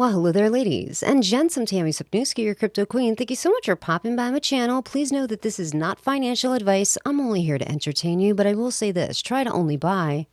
Well, hello there, ladies and gents. I'm Tammy Sapnewski, your crypto queen. Thank you so much for popping by my channel. Please know that this is not financial advice. I'm only here to entertain you, but I will say this. Try to only buy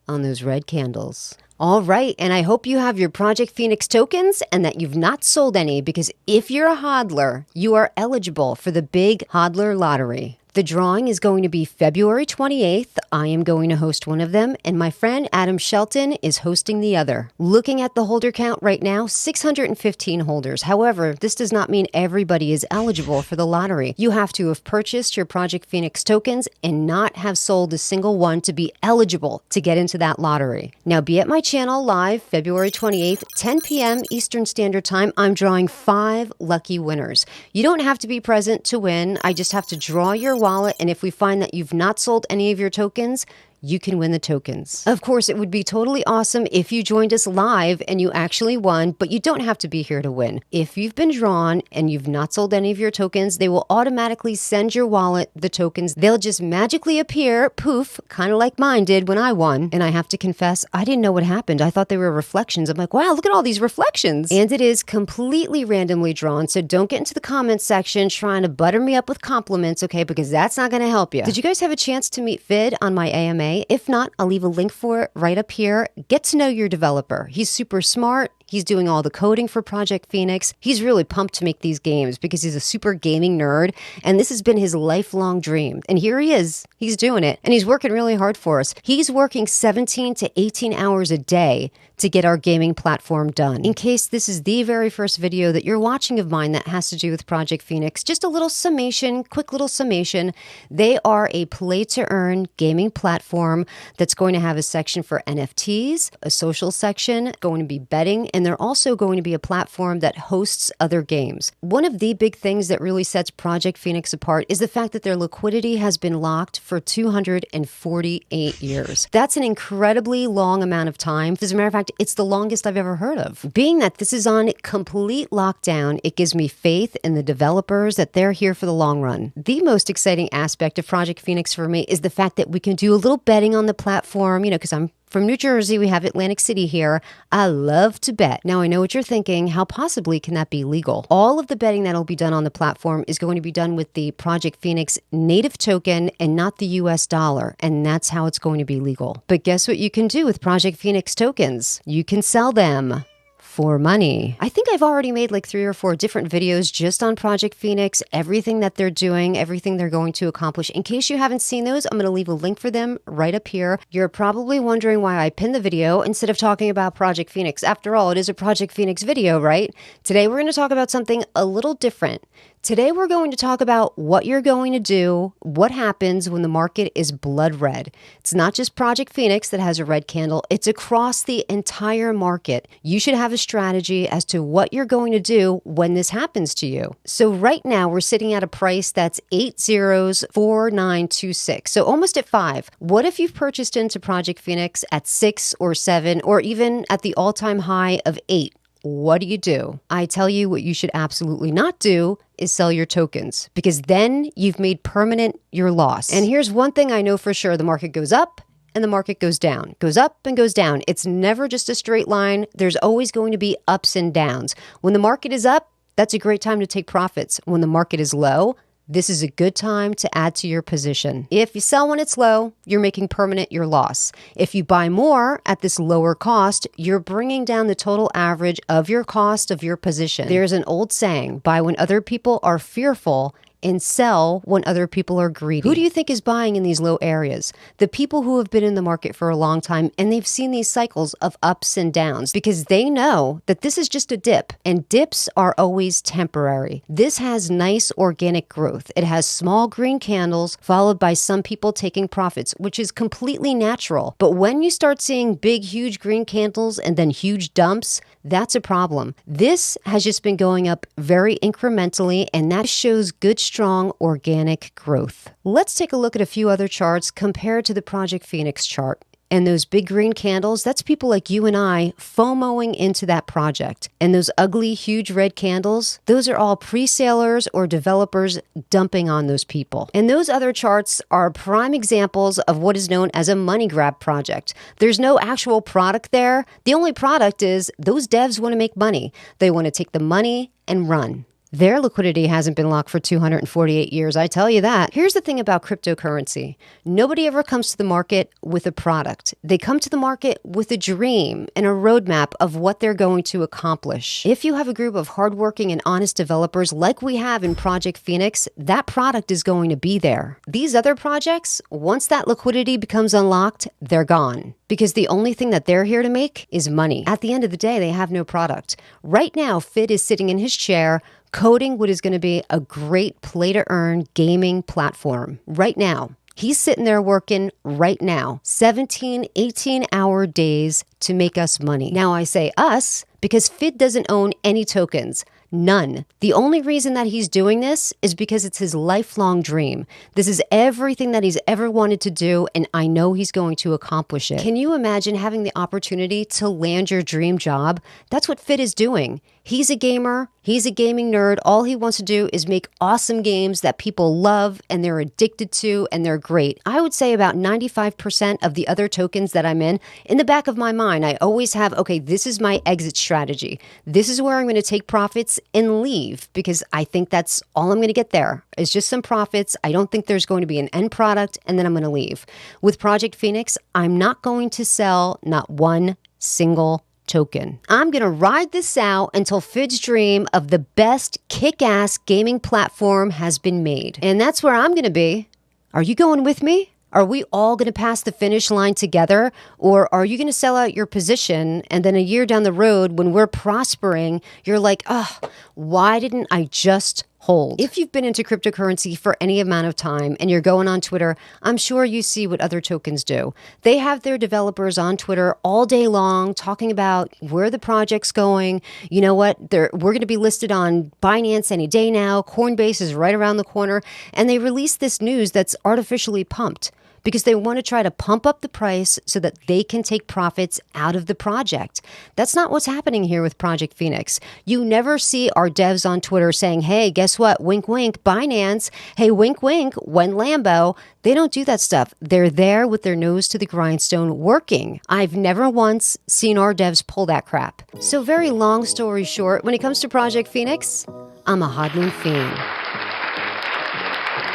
on those red candles. All right, and I hope you have your ProjectFeenix tokens and that you've not sold any, because if you're a hodler, you are eligible for the big hodler lottery. The drawing is going to be February 28th. I am going to host one of them, and my friend Adam Shelton is hosting the other. Looking at the holder count right now, 615 holders. However, this does not mean everybody is eligible for the lottery. You have to have purchased your ProjectFeenix tokens and not have sold a single one to be eligible to get into that lottery. Now, be at my channel live February 28th, 10 p.m. Eastern Standard Time. I'm drawing 5 lucky winners. You don't have to be present to win. I just have to draw your wallet, and if we find that you've not sold any of your tokens, you can win the tokens. Of course, it would be totally awesome if you joined us live and you actually won, but you don't have to be here to win. If you've been drawn and you've not sold any of your tokens, they will automatically send your wallet the tokens. They'll just magically appear, poof, kind of like mine did when I won. And I have to confess, I didn't know what happened. I thought they were reflections. I'm like, wow, look at all these reflections. And it is completely randomly drawn, so don't get into the comments section trying to butter me up with compliments, okay, because that's not going to help you. Did you guys have a chance to meet Fid on my AMA? If not, I'll leave a link for it right up here. Get to know your developer. He's super smart. He's doing all the coding for ProjectFeenix. He's really pumped to make these games because he's a super gaming nerd, and this has been his lifelong dream. And here he is. He's doing it, and he's working really hard for us. He's working 17 to 18 hours a day to get our gaming platform done. In case this is the very first video that you're watching of mine that has to do with ProjectFeenix, just a little summation, quick little summation. They are a play-to-earn gaming platform that's going to have a section for NFTs, a social section, going to be betting, and they're also going to be a platform that hosts other games. One of the big things that really sets ProjectFeenix apart is the fact that their liquidity has been locked for 248 years. That's an incredibly long amount of time. As a matter of fact, it's the longest I've ever heard of. Being that this is on complete lockdown, it gives me faith in the developers that they're here for the long run. The most exciting aspect of ProjectFeenix for me is the fact that we can do a little betting on the platform, you know, because I'm from New Jersey, we have Atlantic City here. I love to bet. Now, I know what you're thinking. How possibly can that be legal? All of the betting that'll be done on the platform is going to be done with the ProjectFeenix native token and not the US dollar. And that's how it's going to be legal. But guess what you can do with ProjectFeenix tokens? You can sell them for money. I think I've already made like 3 or 4 different videos just on ProjectFeenix, everything that they're doing, everything they're going to accomplish. In case you haven't seen those, I'm going to leave a link for them right up here. You're probably wondering why I pinned the video instead of talking about ProjectFeenix. After all, it is a ProjectFeenix video, right? Today, we're going to talk about something a little different. Today, we're going to talk about what you're going to do, what happens when the market is blood red. It's not just ProjectFeenix that has a red candle. It's across the entire market. You should have a strategy as to what you're going to do when this happens to you. So right now, we're sitting at a price that's 804926, so almost at 5. What if you've purchased into ProjectFeenix at 6 or 7, or even at the all-time high of 8? What do? I tell you what you should absolutely not do is sell your tokens, because then you've made permanent your loss. And here's one thing I know for sure. The market goes up and the market goes down, goes up and goes down. It's never just a straight line. There's always going to be ups and downs. When the market is up, that's a great time to take profits. When the market is low, this is a good time to add to your position. If you sell when it's low, you're making permanent your loss. If you buy more at this lower cost, you're bringing down the total average of your cost of your position. There's an old saying, buy when other people are fearful and sell when other people are greedy. Who do you think is buying in these low areas? The people who have been in the market for a long time, and they've seen these cycles of ups and downs, because they know that this is just a dip, and dips are always temporary. This has nice organic growth. It has small green candles followed by some people taking profits, which is completely natural. But when you start seeing big, huge green candles and then huge dumps, that's a problem. This has just been going up very incrementally, and that shows good, strong organic growth. Let's take a look at a few other charts compared to the ProjectFeenix chart. And those big green candles, that's people like you and I FOMOing into that project. And those ugly, huge red candles, those are all pre-salers or developers dumping on those people. And those other charts are prime examples of what is known as a money grab project. There's no actual product there. The only product is those devs want to make money. They want to take the money and run. Their liquidity hasn't been locked for 248 years, I tell you that. Here's the thing about cryptocurrency. Nobody ever comes to the market with a product. They come to the market with a dream and a roadmap of what they're going to accomplish. If you have a group of hardworking and honest developers like we have in Project Feenix, that product is going to be there. These other projects, once that liquidity becomes unlocked, they're gone. Because the only thing that they're here to make is money. At the end of the day, they have no product. Right now, Fid is sitting in his chair coding what is going to be a great play-to-earn gaming platform. Right now. He's sitting there working right now, 17, 18-hour days to make us money. Now I say us because Fid doesn't own any tokens. None. The only reason that he's doing this is because it's his lifelong dream. This is everything that he's ever wanted to do, and I know he's going to accomplish it. Can you imagine having the opportunity to land your dream job? That's what Fid is doing. He's a gamer. He's a gaming nerd. All he wants to do is make awesome games that people love and they're addicted to and they're great. I would say about 95% of the other tokens that I'm in the back of my mind, I always have, okay, this is my exit strategy. This is where I'm going to take profits and leave because I think that's all I'm going to get there is just some profits. I don't think there's going to be an end product and then I'm going to leave. With Project Feenix, I'm not going to sell not one single token. I'm going to ride this out until Fid's dream of the best kick-ass gaming platform has been made. And that's where I'm going to be. Are you going with me? Are we all going to pass the finish line together? Or are you going to sell out your position and then a year down the road when we're prospering, you're like, oh, why didn't I just hold? If you've been into cryptocurrency for any amount of time and you're going on Twitter, I'm sure you see what other tokens do. They have their developers on Twitter all day long talking about where the project's going. You know what? We're going to be listed on Binance any day now. Coinbase is right around the corner. And they release this news that's artificially pumped, because they want to try to pump up the price so that they can take profits out of the project. That's not what's happening here with Project Feenix. You never see our devs on Twitter saying, hey, guess what? Wink, wink, Binance. Hey, wink, wink, when Lambo. They don't do that stuff. They're there with their nose to the grindstone working. I've never once seen our devs pull that crap. So very long story short, when it comes to Project Feenix, I'm a hodling fiend.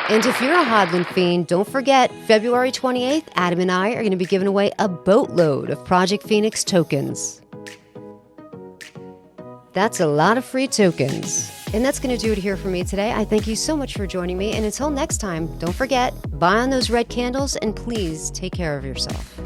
And if you're a hodling fiend, don't forget, February 28th, Adam and I are going to be giving away a boatload of Project Feenix tokens. That's a lot of free tokens. And that's going to do it here for me today. I thank you so much for joining me. And until next time, don't forget, buy on those red candles and please take care of yourself.